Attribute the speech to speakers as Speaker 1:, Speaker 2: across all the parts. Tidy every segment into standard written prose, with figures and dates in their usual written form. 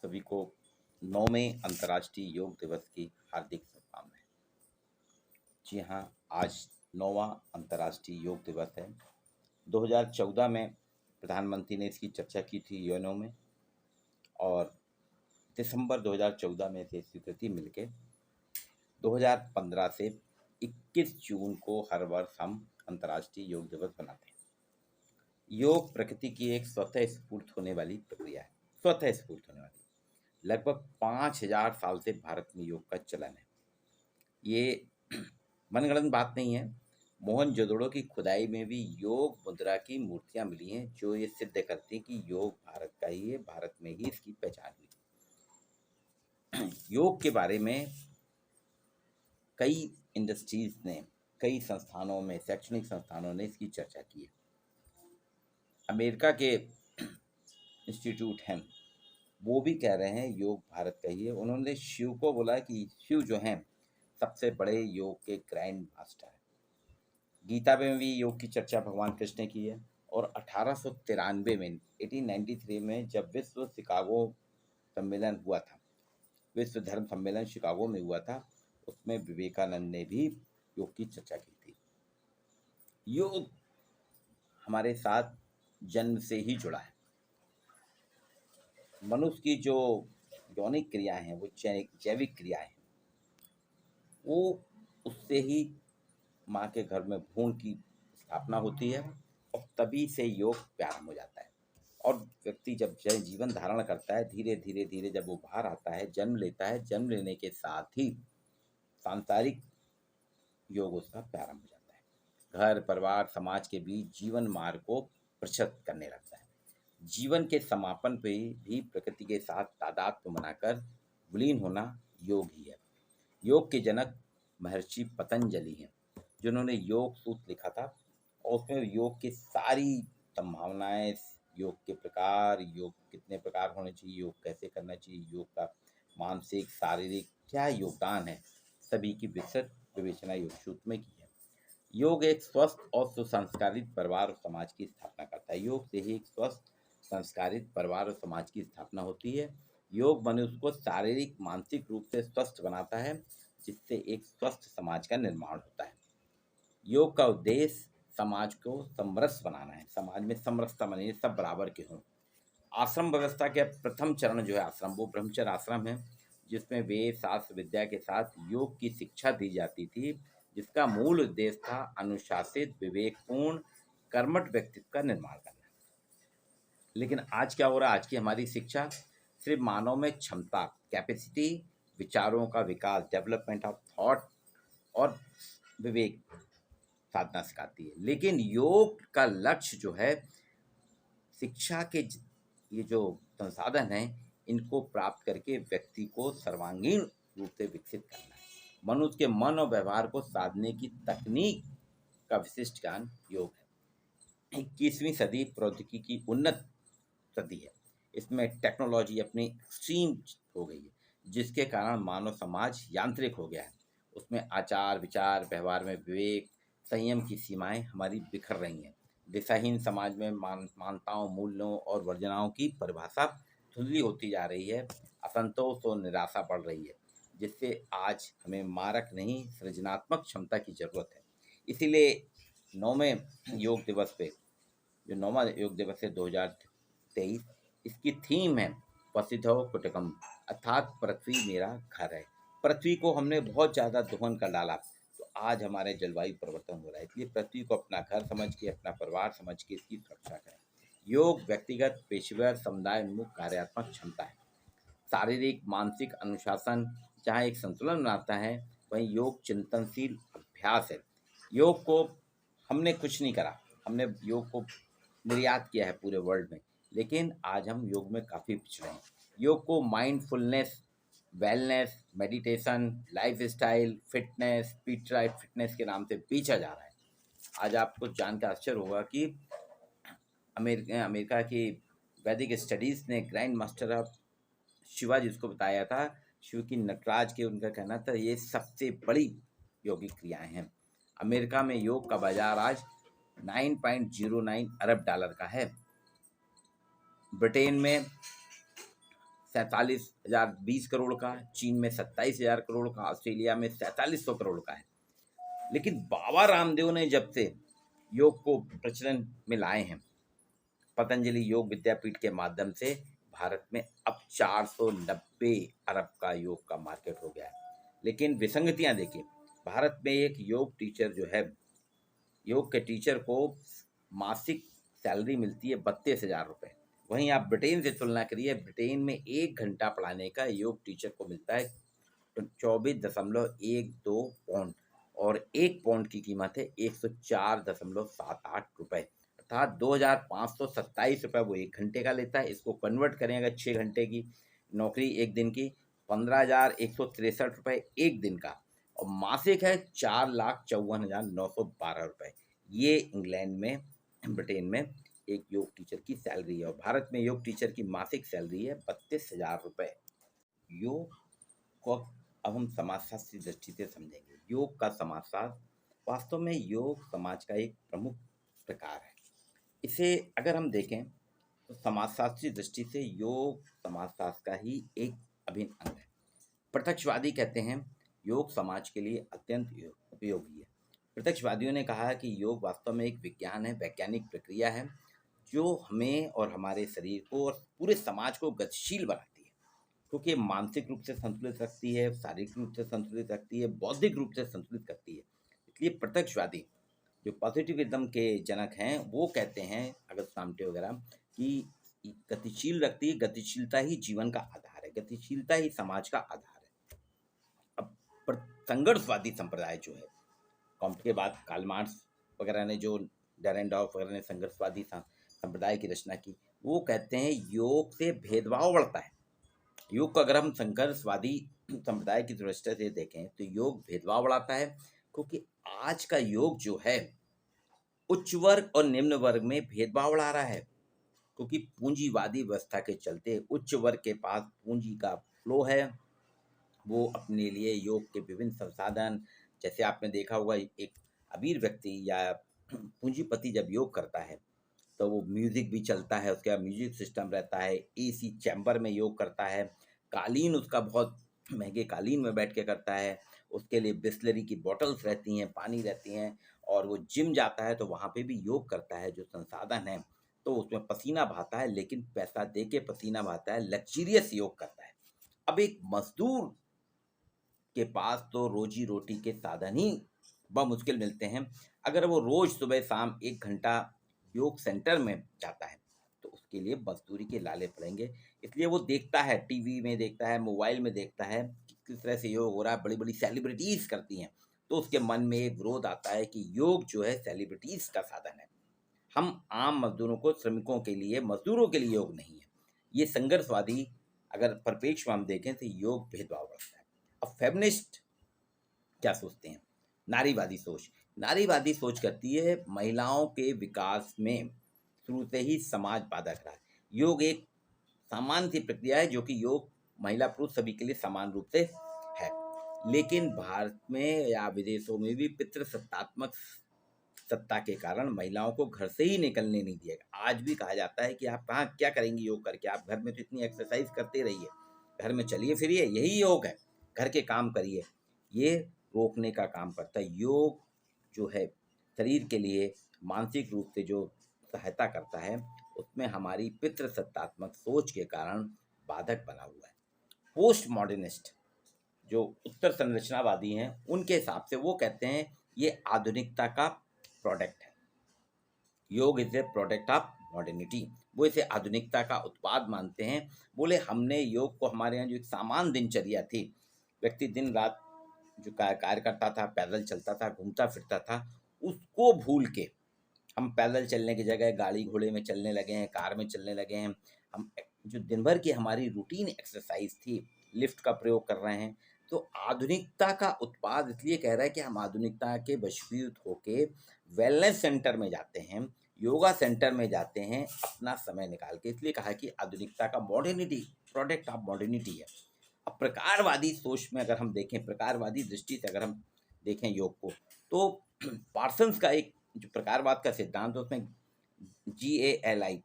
Speaker 1: सभी को 9वें अंतर्राष्ट्रीय योग दिवस की हार्दिक शुभकामनाएं। जी हाँ, आज 9वां अंतर्राष्ट्रीय योग दिवस है। 2014 में प्रधानमंत्री ने इसकी चर्चा की थी यूएनओ में, और दिसंबर 2014 में इसे स्वीकृति मिलके 2015 से 21 जून को हर वर्ष हम अंतर्राष्ट्रीय योग दिवस मनाते हैं। योग प्रकृति की एक स्वतः स्फूर्त होने वाली प्रक्रिया है। स्वतः स्फूर्त होने वाली। लगभग 5000 साल से भारत में योग का चलन है। ये मनगढ़ंत बात नहीं है। मोहनजोदड़ो की खुदाई में भी योग मुद्रा की मूर्तियां मिली हैं, जो ये सिद्ध करती हैं कि योग भारत का ही है, भारत में ही इसकी पहचान हुई। योग के बारे में कई इंडस्ट्रीज ने, कई संस्थानों में, शैक्षणिक संस्थानों ने इसकी चर्चा की है। अमेरिका के इंस्टीट्यूट हैं, वो भी कह रहे हैं योग भारत का ही है। उन्होंने शिव को बोला कि शिव जो हैं सबसे बड़े योग के ग्रैंड मास्टर हैं। गीता में भी योग की चर्चा भगवान कृष्ण ने की है। और 1893 में 1893 में जब विश्व शिकागो सम्मेलन हुआ था, विश्व धर्म सम्मेलन शिकागो में हुआ था, उसमें विवेकानंद ने भी योग की चर्चा की थी। योग हमारे साथ जन्म से ही जुड़ा है। मनुष्य की जो यौनिक क्रियाएं हैं, वो जैविक क्रियाएं हैं, वो उससे ही माँ के घर में भ्रूण की स्थापना होती है, और तभी से योग प्रारंभ हो जाता है। और व्यक्ति जब जीवन धारण करता है, धीरे धीरे धीरे जब वो बाहर आता है, जन्म लेता है, जन्म लेने के साथ ही सांसारिक योग उसका प्रारंभ हो जाता है। घर परिवार समाज के बीच जीवन मार्ग को प्रशस्त करने लगता है। जीवन के समापन पे भी प्रकृति के साथ तादात्म्य बनाकर विलीन होना योग ही है। योग के जनक महर्षि पतंजलि हैं, जिन्होंने योग सूत्र लिखा था, और उसमें योग की सारी संभावनाएं, योग के प्रकार, योग कितने प्रकार होने चाहिए, योग कैसे करना चाहिए, योग का मानसिक शारीरिक क्या योगदान है, सभी की विस्तृत विवेचना योग सूत्र में की है। योग एक स्वस्थ और सुसंस्कारित परिवार और समाज की स्थापना करता है। योग से ही एक स्वस्थ संस्कारित परिवार और समाज की स्थापना होती है। योग मनुष्य को शारीरिक मानसिक रूप से स्वस्थ बनाता है, जिससे एक स्वस्थ समाज का निर्माण होता है। योग का उद्देश्य समाज को समरस बनाना है, समाज में समरसता बने, सब बराबर के हों। आश्रम व्यवस्था के प्रथम चरण जो है आश्रम, वो ब्रह्मचर्य आश्रम है, जिसमें वेद शास्त्र विद्या के साथ योग की शिक्षा दी जाती थी, जिसका मूल उद्देश्य था अनुशासित विवेकपूर्ण कर्मठ व्यक्तित्व का निर्माण करना। लेकिन आज क्या हो रहा है? आज की हमारी शिक्षा सिर्फ मानव में क्षमता, कैपेसिटी, विचारों का विकास, डेवलपमेंट ऑफ थॉट और विवेक साधना सिखाती है। लेकिन योग का लक्ष्य जो है, शिक्षा के ये जो संसाधन हैं, इनको प्राप्त करके व्यक्ति को सर्वांगीण रूप से विकसित करना है। मनुष्य के मन और व्यवहार को साधने की तकनीक का विशिष्ट ज्ञान योग है। 21वीं सदी प्रौद्योगिकी की उन्नत सदी है। इसमें टेक्नोलॉजी अपनी एक्सट्रीम हो गई है, जिसके कारण मानव समाज यांत्रिक हो गया है। उसमें आचार विचार व्यवहार में विवेक संयम की सीमाएं हमारी बिखर रही हैं। दिशाहीन समाज में मान्यताओं, मूल्यों और वर्जनाओं की परिभाषा धुंधली होती जा रही है। असंतोष और निराशा बढ़ रही है, जिससे आज हमें मारक नहीं, सृजनात्मक क्षमता की जरूरत है। इसीलिए 9वें योग दिवस पे, जो 9वां योग दिवस है 2023, इसकी थीम है वसुधैव कुटुम्बकम, अर्थात पृथ्वी मेरा घर है। पृथ्वी को हमने बहुत ज़्यादा दोहन कर डाला, तो आज हमारे जलवायु परिवर्तन हो रहा है। इसलिए पृथ्वी को अपना घर समझ के, अपना परिवार समझ के इसकी सुरक्षा करें। योग व्यक्तिगत, पेशेवर, समुदाय उन्मुख कार्यात्मक क्षमता है। शारीरिक मानसिक अनुशासन जहाँ एक संतुलन बनाता है, वहीं योग चिंतनशील अभ्यास है। योग को हमने कुछ नहीं करा, हमने योग को निर्यात किया है पूरे वर्ल्ड में, लेकिन आज हम योग में काफ़ी पिछड़े हैं। योग को mindfulness, wellness, meditation, life style, fitness, speech life fitness के नाम से बेचा जा रहा है। आज आपको जानकर आश्चर्य होगा कि अमेरिका की वैदिक स्टडीज़ ने ग्रैंड मास्टर ऑफ शिवा जिसको बताया था, शिव की नटराज के, उनका कहना था ये सबसे बड़ी योगिक क्रियाएं हैं। अमेरिका में योग का बाजार आज 9.09 अरब डॉलर का है। ब्रिटेन में 47,020 करोड़ का, चीन में 27,000 करोड़ का, ऑस्ट्रेलिया में 4700 करोड़ का है। लेकिन बाबा रामदेव ने जब से योग को प्रचलन में लाए हैं, पतंजलि योग विद्यापीठ के माध्यम से, भारत में अब 490 अरब का योग का मार्केट हो गया है। लेकिन विसंगतियां देखिए, भारत में एक योग टीचर जो है, योग के टीचर को मासिक सैलरी मिलती है 32,000 रुपये। वहीं आप ब्रिटेन से तुलना करिए, ब्रिटेन में 1 घंटा पढ़ाने का योग टीचर को मिलता है 24.12 पाउंड, और 1 पाउंड की कीमत है 104.78 रुपये, अर्थात 2,527 रुपये वो 1 घंटे का लेता है। इसको कन्वर्ट करें अगर 6 घंटे की नौकरी एक दिन की, 15,163 रुपये एक दिन का, और मासिक है 4,54,912 रुपये। ये इंग्लैंड में, ब्रिटेन में एक योग टीचर की सैलरी है, और भारत में योग टीचर की मासिक सैलरी है 32,000 रुपये। योग को अब हम समाजशास्त्री दृष्टि से समझेंगे। योग का समाजशास्त्र, वास्तव में योग समाज का एक प्रमुख प्रकार है। इसे अगर हम देखें तो समाजशास्त्री दृष्टि से योग समाजशास्त्र का ही एक अभिन्न अंग है। प्रत्यक्षवादी कहते हैं योग समाज के लिए अत्यंत उपयोगी है। प्रत्यक्षवादियों ने कहा है कि योग वास्तव में एक विज्ञान है, वैज्ञानिक प्रक्रिया है, जो हमें और हमारे शरीर को और पूरे समाज को गतिशील बनाती है, क्योंकि ये मानसिक रूप से संतुलित रखती है, शारीरिक रूप से संतुलित रखती है, बौद्धिक रूप से संतुलित करती है। इसलिए प्रत्यक्षवादी जो पॉजिटिविज्म के जनक हैं, वो कहते हैं, अगस्त नामटे वगैरह, कि गतिशील रखती है, गतिशीलता ही जीवन का आधार है, गतिशीलता ही समाज का आधार है। अब संघर्षवादी संप्रदाय जो है, कॉम्ट के बाद कार्ल मार्क्स वगैरह ने, जो डेरेंडॉर्फ वगैरह ने संघर्षवादी संप्रदाय की रचना की, वो कहते हैं योग से भेदभाव बढ़ता है। योग को अगर हम संघर्षवादी संप्रदाय की दृष्टि से देखें तो योग भेदभाव बढ़ाता है, क्योंकि आज का योग जो है उच्च वर्ग और निम्न वर्ग में भेदभाव बढ़ा रहा है, क्योंकि पूंजीवादी व्यवस्था के चलते उच्च वर्ग के पास पूंजी का फ्लो है, वो अपने लिए योग के विभिन्न संसाधन, जैसे आपने देखा होगा एक अमीर व्यक्ति या पूंजीपति जब योग करता है तो वो म्यूजिक भी चलता है, उसके म्यूजिक सिस्टम रहता है, एसी चैम्बर में योग करता है, कालीन उसका बहुत महंगे कालीन में बैठ के करता है, उसके लिए बिस्लरी की बॉटल्स रहती हैं, पानी रहती हैं, और वो जिम जाता है तो वहाँ पे भी योग करता है, जो संसाधन है, तो उसमें पसीना बहाता है, लेकिन पैसा दे के पसीना बहाता है, लग्जरियस योग करता है। अब एक मजदूर के पास तो रोजी रोटी के साधन ही बमुश्किल मिलते हैं, अगर वो रोज सुबह शाम 1 घंटा योग सेंटर में जाता है तो उसके लिए मजदूरी के लाले पड़ेंगे। इसलिए वो देखता है, टीवी में देखता है, मोबाइल में देखता है कि किस तरह से योग हो रहा है, बड़ी बड़ी सेलिब्रिटीज करती हैं, तो उसके मन में एक विरोध आता है कि योग जो है सेलिब्रिटीज का साधन है, हम आम मजदूरों को, श्रमिकों के लिए, मजदूरों के लिए योग नहीं है। ये संघर्षवादी अगर परिप्रेक्ष्य में हम देखें तो योग भेदभाव करता है। अब फेमिनिस्ट क्या सोचते हैं? नारीवादी सोच करती है महिलाओं के विकास में शुरू से ही समाज बाधक रहा है। योग एक सामान्य सी प्रक्रिया है, जो कि योग महिला पुरुष सभी के लिए समान रूप से है, लेकिन भारत में या विदेशों में भी पितृसत्तात्मक सत्ता के कारण महिलाओं को घर से ही निकलने नहीं दिया। आज भी कहा जाता है कि आप कहाँ क्या करेंगी योग करके, आप घर में तो इतनी एक्सरसाइज करते रहिए, घर में चलिए फिरिए, यही योग है, घर के काम करिए। ये रोकने का काम करता है। योग जो है शरीर के लिए मानसिक रूप से जो सहायता करता है, उसमें हमारी पितृसत्तात्मक सोच के कारण बाधक बना हुआ है। पोस्ट मॉडर्निस्ट जो उत्तर संरचनावादी हैं, उनके हिसाब से वो कहते हैं ये आधुनिकता का प्रोडक्ट है, योग is a product of modernity. वो इसे आधुनिकता का उत्पाद मानते हैं। बोले हमने योग को, हमारे यहाँ जो एक सामान्य दिनचर्या थी, व्यक्ति दिन रात जो कार्य करता था, पैदल चलता था, घूमता फिरता था, उसको भूल के हम पैदल चलने की जगह गाड़ी घोड़े में चलने लगे हैं, कार में चलने लगे हैं। हम जो दिन भर की हमारी रूटीन एक्सरसाइज थी, लिफ्ट का प्रयोग कर रहे हैं। तो आधुनिकता का उत्पाद इसलिए कह रहा है कि हम आधुनिकता के वशीभूत होके वेलनेस सेंटर में जाते हैं, योगा सेंटर में जाते हैं, अपना समय निकाल के। इसलिए कहा कि आधुनिकता का मॉडर्निटी, प्रोडक्ट ऑफ मॉडर्निटी है। अब प्रकारवादी सोच में अगर हम देखें, प्रकारवादी दृष्टि से अगर हम देखें योग को, तो पार्सन्स का एक जो प्रकारवाद का सिद्धांत है, उसमें GALI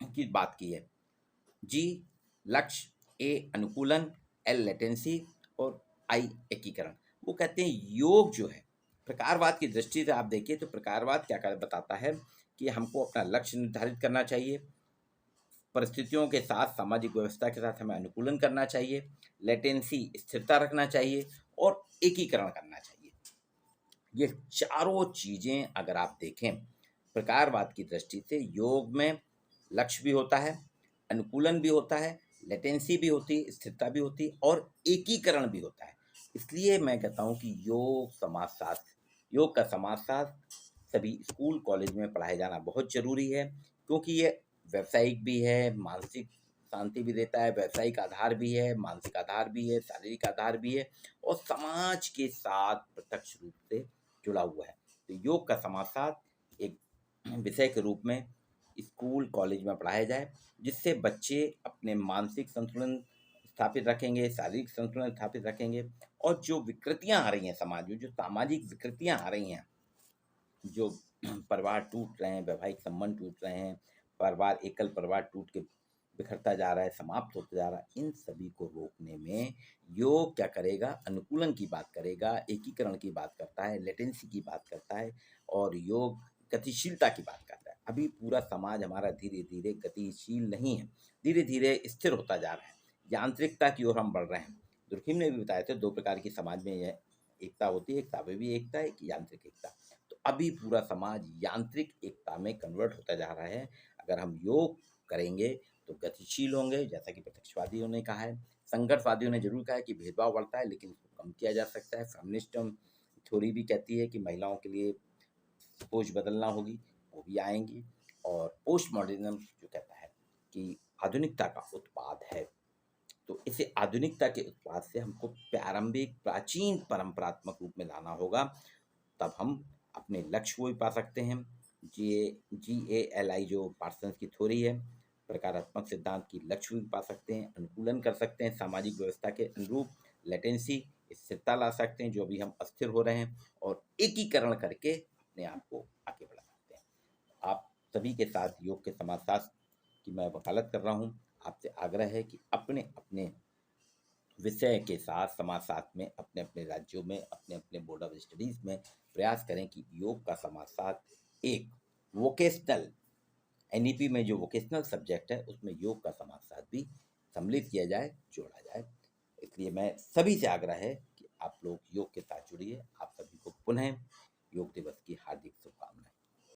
Speaker 1: की बात की है। जी लक्ष्य, ए अनुकूलन, एल लेटेंसी और आई एकीकरण। वो कहते हैं योग जो है प्रकारवाद की दृष्टि से आप देखिए तो प्रकारवाद क्या कर बताता है कि हमको अपना लक्ष्य निर्धारित करना चाहिए, परिस्थितियों के साथ सामाजिक व्यवस्था के साथ हमें अनुकूलन करना चाहिए, लेटेंसी स्थिरता रखना चाहिए और एकीकरण करना चाहिए। ये चारों चीज़ें अगर आप देखें प्रकारवाद की दृष्टि से, योग में लक्ष्य भी होता है, अनुकूलन भी होता है, लेटेंसी भी होती है, स्थिरता भी होती है और एकीकरण भी होता है। इसलिए मैं कहता हूँ कि योग का समाजशास्त्र सभी स्कूल कॉलेज में पढ़ाया जाना बहुत ज़रूरी है, क्योंकि ये व्यावसायिक भी है, मानसिक शांति भी देता है, व्यावसायिक आधार भी है, मानसिक आधार भी है, शारीरिक आधार भी है और समाज के साथ प्रत्यक्ष रूप से जुड़ा हुआ है। तो योग का समाजशास्त्र एक विषय के रूप में स्कूल कॉलेज में पढ़ाया जाए, जिससे बच्चे अपने मानसिक संतुलन स्थापित रखेंगे, शारीरिक संतुलन स्थापित रखेंगे और जो विकृतियां आ रही हैं समाज में, जो सामाजिक विकृतियां आ रही हैं, जो परिवार टूट रहे हैं, वैवाहिक संबंध टूट रहे हैं, परिवार एकल परिवार टूट के बिखरता जा रहा है, समाप्त होता जा रहा है, इन सभी को रोकने में योग क्या करेगा, अनुकूलन की बात करेगा, एकीकरण की बात करता है, लेटेंसी की बात करता है और योग गतिशीलता की बात करता है। अभी पूरा समाज हमारा धीरे धीरे गतिशील नहीं है, धीरे धीरे स्थिर होता जा रहा है, यांत्रिकता की ओर हम बढ़ रहे हैं। दुर्खिम ने भी बताया था 2 प्रकार की समाज में यह एकता होती है, एक स्वाभाविक एकता, एक यांत्रिक एकता। तो अभी पूरा समाज यांत्रिक एकता में कन्वर्ट होता जा रहा है। अगर हम योग करेंगे तो गतिशील होंगे, जैसा कि प्रत्यक्षवादियों ने कहा है। संघर्षवादियों ने जरूर कहा है कि भेदभाव बढ़ता है लेकिन इसको कम किया जा सकता है। फेमिनिस्ट थ्योरी भी कहती है कि महिलाओं के लिए सोच बदलना होगी, वो भी आएंगी। और पोस्ट मॉडर्निज्म जो कहता है कि आधुनिकता का उत्पाद है, तो इसे आधुनिकता के उत्पाद से हमको प्रारंभिक प्राचीन परंपरात्मक रूप में लाना होगा, तब हम अपने लक्ष्य को भी पा सकते हैं। GALI जो पार्सन्स की थ्योरी है, प्रकारात्मक सिद्धांत की लक्ष्य भी पा सकते हैं, अनुकूलन कर सकते हैं सामाजिक व्यवस्था के अनुरूप, लेटेंसी स्थिरता ला सकते हैं जो भी हम अस्थिर हो रहे हैं, और एकीकरण करके अपने आप को आगे बढ़ा सकते हैं। आप सभी के साथ योग के समाजशास्त्र की मैं वकालत कर रहा हूँ। आपसे आग्रह है कि अपने अपने विषय के साथ समाजशास्त्र में अपने अपने राज्यों में अपने अपने बोर्ड ऑफ स्टडीज़ में प्रयास करें कि योग का समाजशास्त्र एक वोकेशनल NEP में जो वोकेशनल सब्जेक्ट है उसमें योग का समाजशास्त्र भी सम्मिलित किया जाए, जोड़ा जाए। इसलिए मैं सभी से आग्रह है कि आप लोग योग के साथ जुड़िए। आप सभी को पुनः योग दिवस की हार्दिक